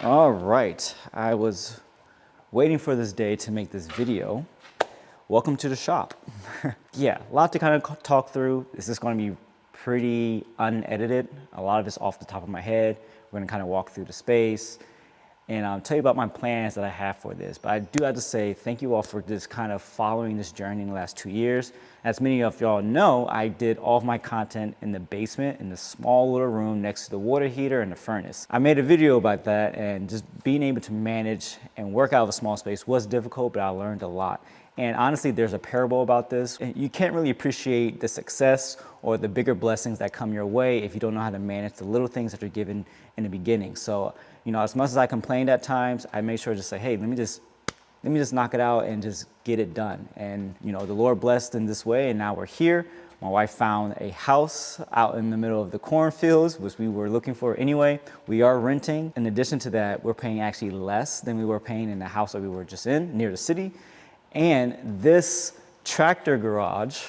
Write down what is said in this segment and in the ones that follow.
All right, I was waiting for this day to make this video. Welcome to the shop. Yeah, a lot to kind of talk through. This is going to be pretty unedited. A lot of it's off the top of my head. We're going to kind of walk through the space and I'll tell you about my plans that I have for this. But I do have to say thank you all for just kind of following this journey in the last 2 years. As many of y'all know, I did all of my content in the basement in the small little room next to the water heater and the furnace. I made a video about that, and just being able to manage and work out of a small space was difficult, but I learned a lot. And honestly, there's a parable about this. You can't really appreciate the success or the bigger blessings that come your way if you don't know how to manage the little things that you're given in the beginning. So, you know, as much as I complained at times, I made sure to say, hey, let me just knock it out and just get it done. And, you know, the Lord blessed in this way, and now we're here. My wife found a house out in the middle of the cornfields, which we were looking for anyway. We are renting. In addition to that, we're paying actually less than we were paying in the house that we were just in, near the city. And this tractor garage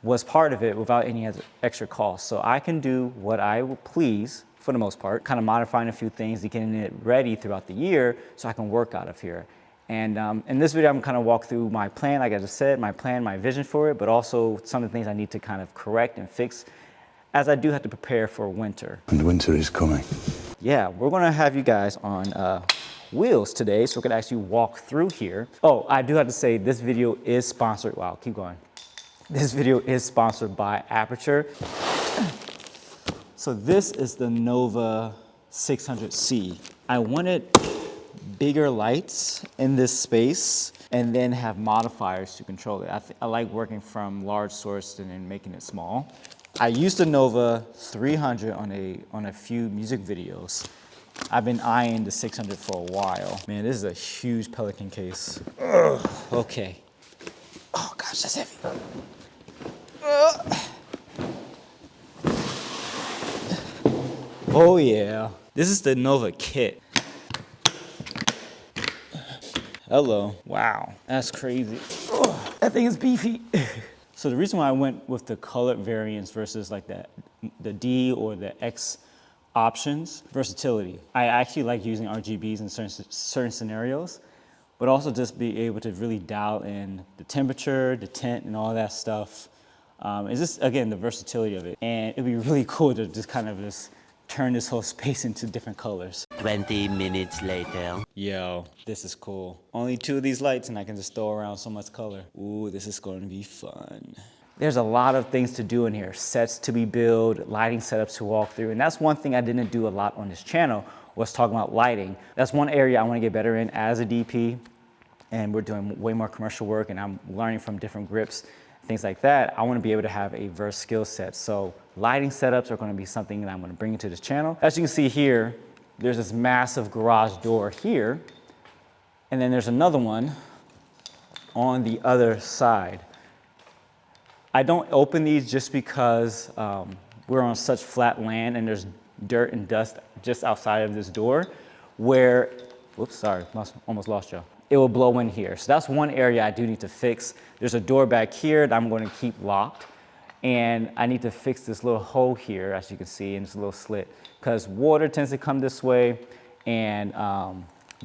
was part of it without any extra cost. So I can do what I please for the most part, kind of modifying a few things, getting it ready throughout the year so I can work out of here. And in this video, I'm kind of walk through my plan, like I just said, my plan, my vision for it, but also some of the things I need to kind of correct and fix as I do have to prepare for winter. And winter is coming. Yeah, we're gonna have you guys on wheels today, so we can actually walk through here. Oh, I do have to say this video is sponsored. Wow, keep going. This video is sponsored by Aputure. So this is the Nova 600C. I wanted bigger lights in this space and then have modifiers to control it. I like working from large source and then making it small. I used the Nova 300 on a few music videos. I've been eyeing the 600 for a while. Man, this is a huge Pelican case. Ugh, okay. Oh gosh, that's heavy. Oh yeah. This is the Nova kit. Hello. Wow, that's crazy. Oh, that thing is beefy. So the reason why I went with the colored variants versus like the D or the X options, versatility. I actually like using RGBs in certain scenarios, but also just be able to really dial in the temperature, the tint, and all that stuff. It's just, again, the versatility of it. And it'd be really cool to just kind of just turn this whole space into different colors. 20 minutes later. Yo, this is cool. Only 2 of these lights and I can just throw around so much color. Ooh, this is going to be fun. There's a lot of things to do in here. Sets to be built, lighting setups to walk through. And that's one thing I didn't do a lot on this channel, was talking about lighting. That's one area I want to get better in as a DP. And we're doing way more commercial work and I'm learning from different grips, things like that. I want to be able to have a verse skill set. So lighting setups are going to be something that I'm going to bring into this channel. As you can see here, there's this massive garage door here. And then there's another one on the other side. I don't open these just because we're on such flat land and there's dirt and dust just outside of this door where, whoops, sorry, almost lost you. It will blow in here. So that's one area I do need to fix. There's a door back here that I'm going to keep locked. And I need to fix this little hole here, as you can see, in this little slit, because water tends to come this way and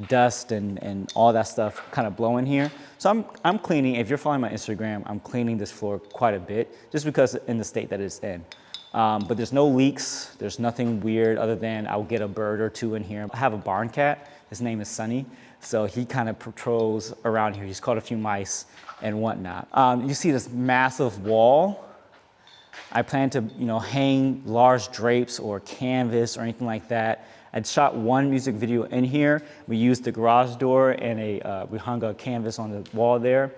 dust and all that stuff kind of blow in here. So I'm cleaning, if you're following my Instagram, I'm cleaning this floor quite a bit, just because in the state that it's in. But there's no leaks, there's nothing weird other than I'll get a bird or 2 in here. I have a barn cat, his name is Sunny. So he kind of patrols around here. He's caught a few mice and whatnot. You see this massive wall. I plan to, you know, hang large drapes or canvas or anything like that. I shot one music video in here. We used the garage door and we hung a canvas on the wall there.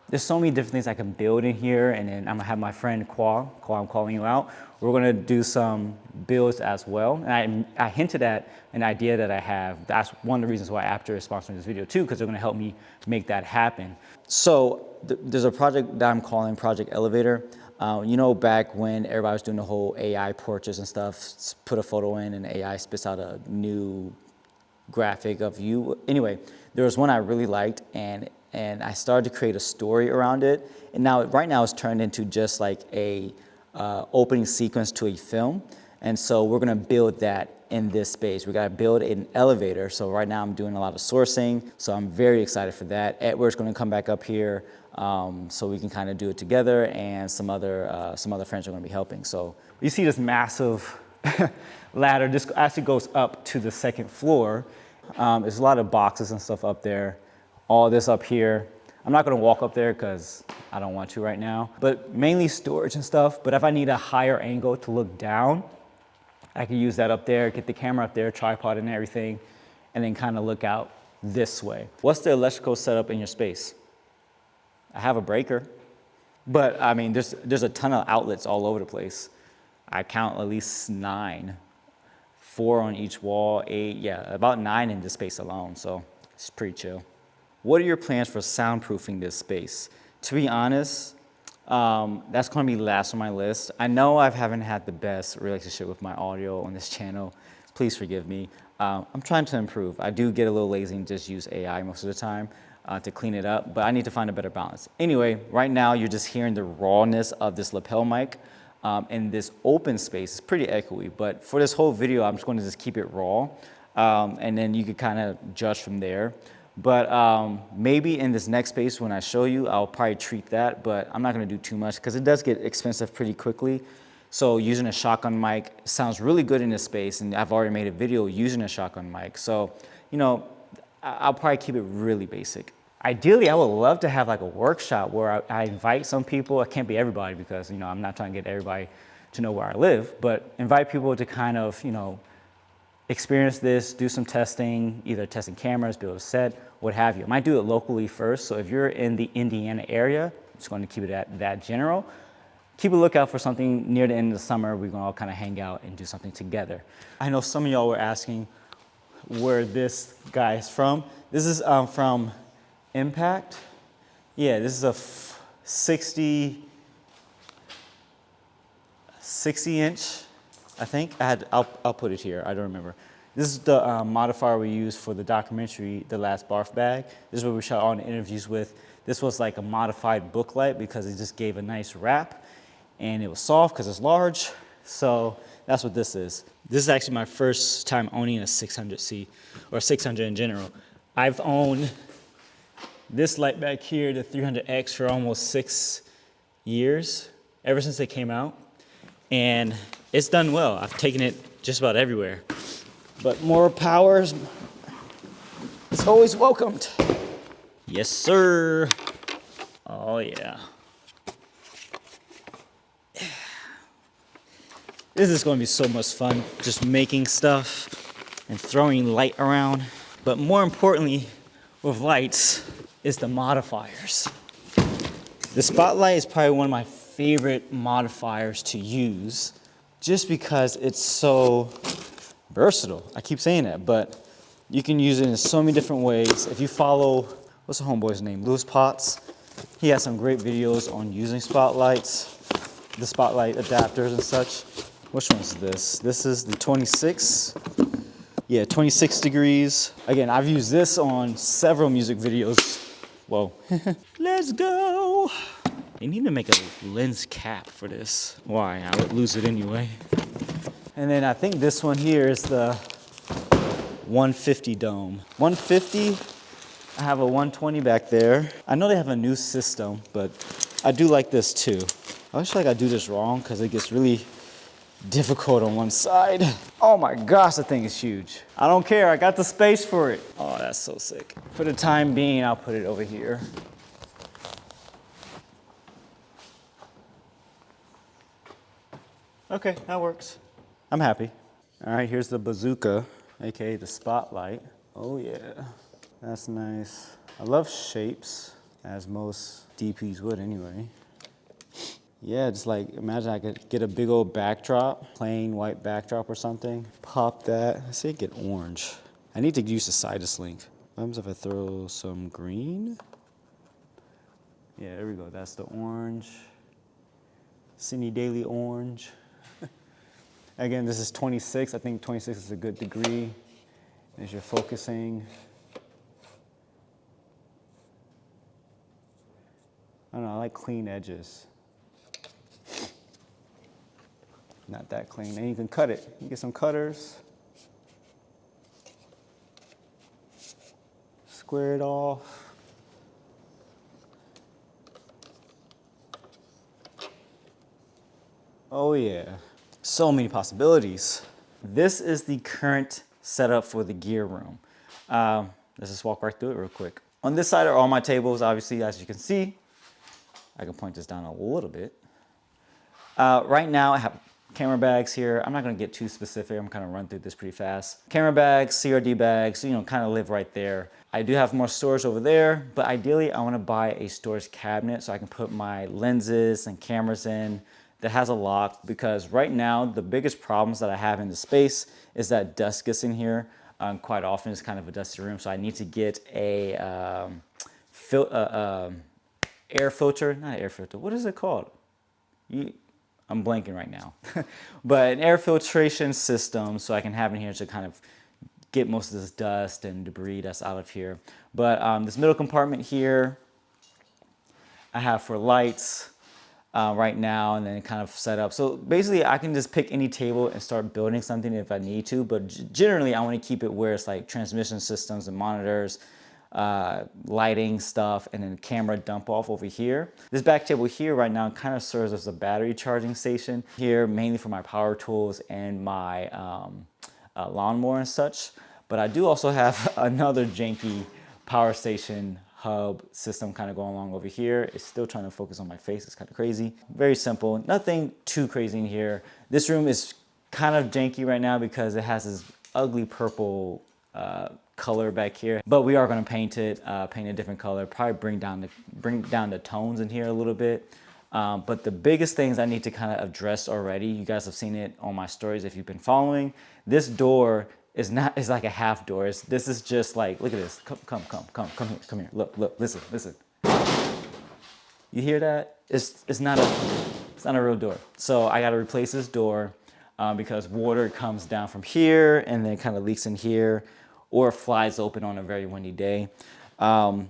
There's so many different things I can build in here, and then I'm gonna have my friend Qua, I'm calling you out. We're gonna do some builds as well. And I hinted at an idea that I have. That's one of the reasons why Aputure is sponsoring this video too, because they're gonna help me make that happen. So there's a project that I'm calling Project Elevator. You know, back when everybody was doing the whole AI portraits and stuff, put a photo in and AI spits out a new graphic of you. Anyway, there was one I really liked, and I started to create a story around it. And now, right now, it's turned into just like a opening sequence to a film. And so we're gonna build that in this space. We gotta build an elevator. So right now I'm doing a lot of sourcing. So I'm very excited for that. Edward's gonna come back up here so we can kind of do it together, and some other friends are gonna be helping. So you see this massive ladder. This actually goes up to the second floor. There's a lot of boxes and stuff up there. All this up here. I'm not gonna walk up there because I don't want to right now, but mainly storage and stuff. But if I need a higher angle to look down, I can use that up there, get the camera up there, tripod and everything, and then kind of look out this way. What's the electrical setup in your space? I have a breaker, but I mean, there's a ton of outlets all over the place. I count at least 9, 4 on each wall, 8, yeah, about 9 in this space alone, so it's pretty chill. What are your plans for soundproofing this space? To be honest, that's gonna be last on my list. I know I haven't had the best relationship with my audio on this channel. Please forgive me. I'm trying to improve. I do get a little lazy and just use AI most of the time to clean it up, but I need to find a better balance. Anyway, right now you're just hearing the rawness of this lapel mic. In this open space, it's pretty echoey, but for this whole video, I'm just gonna just keep it raw, and then you could kind of judge from there. But maybe in this next space when I show you, I'll probably treat that, but I'm not gonna do too much because it does get expensive pretty quickly. So using a shotgun mic sounds really good in this space, and I've already made a video using a shotgun mic. So, you know, I'll probably keep it really basic. Ideally, I would love to have like a workshop where I invite some people. It can't be everybody because, you know, I'm not trying to get everybody to know where I live, but invite people to kind of, you know, experience this, do some testing, either testing cameras, build a set, what have you. I might do it locally first. So if you're in the Indiana area, I'm just going to keep it at that general. Keep a lookout for something near the end of the summer. We're going to all kind of hang out and do something together. I know some of y'all were asking where this guy is from. This is from Impact. Yeah, this is a 60 inch, I think. I'll put it here, I don't remember. This is the modifier we used for the documentary, The Last Barf Bag. This is what we shot all the interviews with. This was like a modified book light because it just gave a nice wrap, and it was soft because it's large. So that's what this is. This is actually my first time owning a 600C, or 600 in general. I've owned this light back here, the 300X, for almost 6 years, ever since it came out. And it's done well. I've taken it just about everywhere. But more powers, it's always welcomed. Yes, sir. Oh, yeah. This is going to be so much fun, just making stuff and throwing light around. But more importantly, with lights, is the modifiers. The spotlight is probably one of my favorite modifiers to use just because it's so versatile. I keep saying that, but you can use it in so many different ways. If you follow, what's the homeboy's name? Lewis Potts. He has some great videos on using spotlights, the spotlight adapters and such. Which one's this? This is the 26. Yeah, 26 degrees. Again, I've used this on several music videos. Whoa. Let's go. They need to make a lens cap for this. Why? I would lose it anyway. And then I think this one here is the 150 dome. 150, I have a 120 back there. I know they have a new system, but I do like this too. I wish like I do this wrong because it gets really difficult on one side. Oh my gosh, the thing is huge. I don't care, I got the space for it. Oh, that's so sick. For the time being, I'll put it over here. Okay, that works. I'm happy. All right, here's the bazooka, AKA the spotlight. Oh yeah, that's nice. I love shapes, as most DPs would anyway. Yeah, just like, imagine I could get a big old backdrop, plain white backdrop or something. Pop that, let's say get orange. I need to use the Sidus link. What happens if I throw some green? Yeah, there we go, that's the orange. Cine Daily orange. Again, this is 26. I think 26 is a good degree as you're focusing. I don't know, I like clean edges. Not that clean. And you can cut it. You get some cutters. Square it off. Oh yeah, so many possibilities. This is the current setup for the gear room. Let's just walk right through it real quick. On this side are all my tables, obviously, as you can see. I can point this down a little bit. Right now I have camera bags here. I'm not gonna get too specific. I'm kind of run through this pretty fast. Camera bags, CRD bags, you know, kind of live right there. I do have more storage over there, but ideally I wanna buy a storage cabinet so I can put my lenses and cameras in that has a lock, because right now the biggest problems that I have in the space is that dust gets in here. Quite often it's kind of a dusty room, so I need to get a air filter, not an air filter, what is it called? I'm blanking right now, but an air filtration system so I can have in here to kind of get most of this dust and debris that's out of here. But this middle compartment here, I have for lights right now, and then kind of set up. So basically I can just pick any table and start building something if I need to, but generally I want to keep it where it's like transmission systems and monitors, lighting stuff, and then camera dump off over here. This back table here right now kind of serves as a battery charging station here, mainly for my power tools and my lawnmower and such. But I do also have another janky power station hub system kind of going along over here. It's still trying to focus on my face. It's kind of crazy. Very simple, nothing too crazy in here. This room is kind of janky right now because it has this ugly purple color back here, but we are going to paint it, paint a different color, probably bring down the tones in here a little bit. But the biggest things I need to kind of address already, you guys have seen it on my stories if you've been following. This door is like a half door. This is just like, look at this. Come here. Look, listen. You hear that? It's not a real door. So I got to replace this door because water comes down from here and then kind of leaks in here, or flies open on a very windy day. And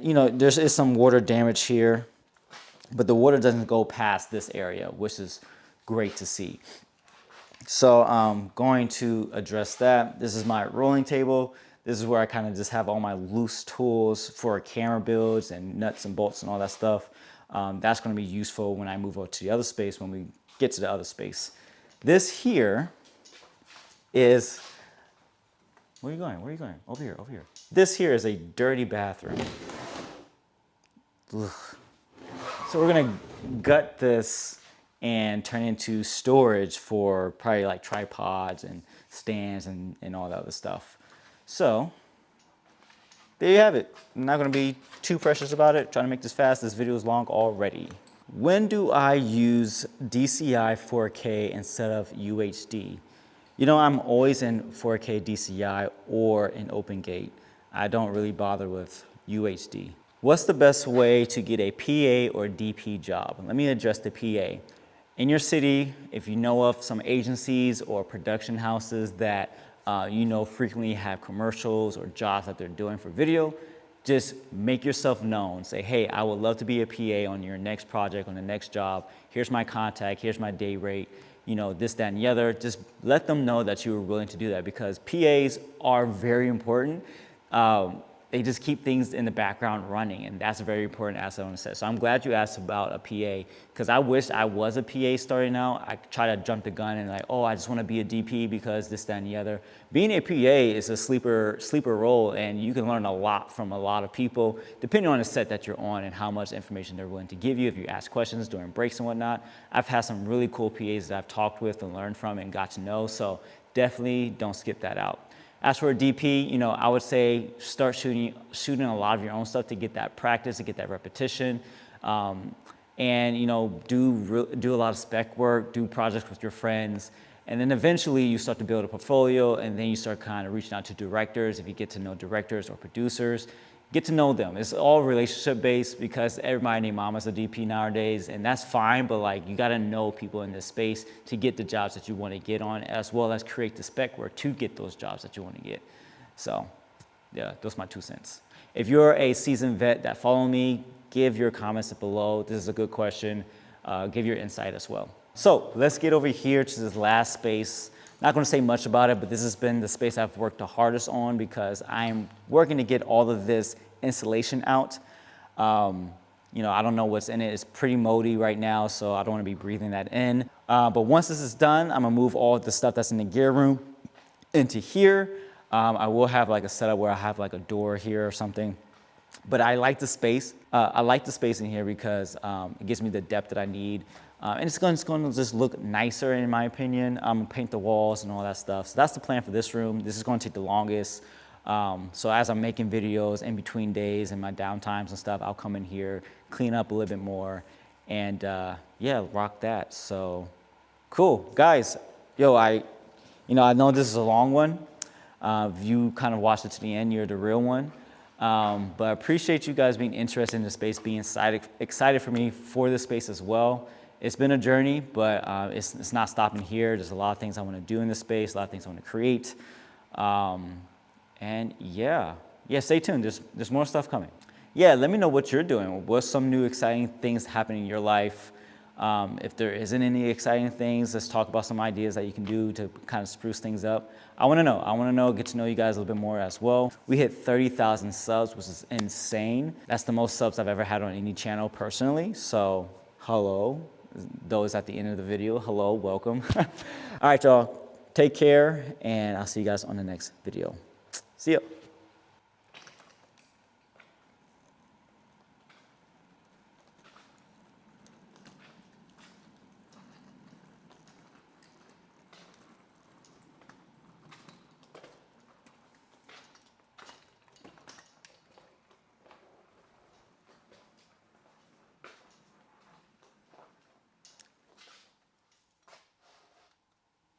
you know, there is some water damage here, but the water doesn't go past this area, which is great to see. So I'm going to address that. This is my rolling table. This is where I kind of just have all my loose tools for camera builds and nuts and bolts and all that stuff. That's going to be useful when I move over to the other space, when we get to the other space. This here is, where are you going? Over here. This here is a dirty bathroom. Ugh. So we're gonna gut this and turn it into storage for probably like tripods and stands and all that other stuff. So there you have it. I'm not gonna be too precious about it. Trying to make this fast. This video is long already. When do I use DCI 4K instead of UHD? You know, I'm always in 4K DCI or in OpenGate. I don't really bother with UHD. What's the best way to get a PA or DP job? Let me address the PA. In your city, if you know of some agencies or production houses that you know frequently have commercials or jobs that they're doing for video, just make yourself known. Say, hey, I would love to be a PA on your next project, on the next job. Here's my contact, here's my day rate, you know, this, that, and the other. Just let them know that you were willing to do that, because PAs are very important. They just keep things in the background running, and that's a very important asset on the set. So I'm glad you asked about a PA, because I wish I was a PA starting out. I try to jump the gun and like, oh, I just want to be a DP because this, that, and the other. Being a PA is a sleeper role, and you can learn a lot from a lot of people, depending on the set that you're on and how much information they're willing to give you if you ask questions during breaks and whatnot. I've had some really cool PAs that I've talked with and learned from and got to know, so definitely don't skip that out. As for a DP, you know, I would say start shooting a lot of your own stuff to get that practice, to get that repetition, and you know, do a lot of spec work, do projects with your friends, and then eventually you start to build a portfolio, and then you start kind of reaching out to directors. If you get to know directors or producers, get to know them. It's all relationship based, because everybody named mama's a DP nowadays, and that's fine, but like, you gotta know people in this space to get the jobs that you wanna get on, as well as create the spec work to get those jobs that you wanna get. So yeah, those are my 2 cents. If you're a seasoned vet that follow me, give your comments below. This is a good question. Give your insight as well. So let's get over here to this last space. Not gonna say much about it, but this has been the space I've worked the hardest on because I'm working to get all of this insulation out. You know, I don't know what's in it. It's pretty moldy right now, so I don't wanna be breathing that in. But once this is done, I'm gonna move all the stuff that's in the gear room into here. I will have like a setup where I have like a door here or something. But I like the space. I like the space in here because it gives me the depth that I need. And it's going to just look nicer in my opinion. I'm gonna paint the walls and all that stuff. So that's the plan for this room. This is gonna take the longest. So as I'm making videos in between days and my downtimes and stuff, I'll come in here, clean up a little bit more, and yeah, rock that. So cool, guys. Yo, I know this is a long one. If you kind of watched it to the end, you're the real one. But I appreciate you guys being interested in the space, being excited for me for this space as well. It's been a journey, but it's not stopping here. There's a lot of things I want to do in this space, a lot of things I want to create. And yeah, stay tuned. There's more stuff coming. Yeah, let me know what you're doing. What's some new exciting things happening in your life? If there isn't any exciting things, let's talk about some ideas that you can do to kind of spruce things up. I want to know. I want to know, get to know you guys a little bit more as well. We hit 30,000 subs, which is insane. That's the most subs I've ever had on any channel personally. So hello, those at the end of the video, hello, welcome. All right, y'all, take care, and I'll see you guys on the next video. See ya.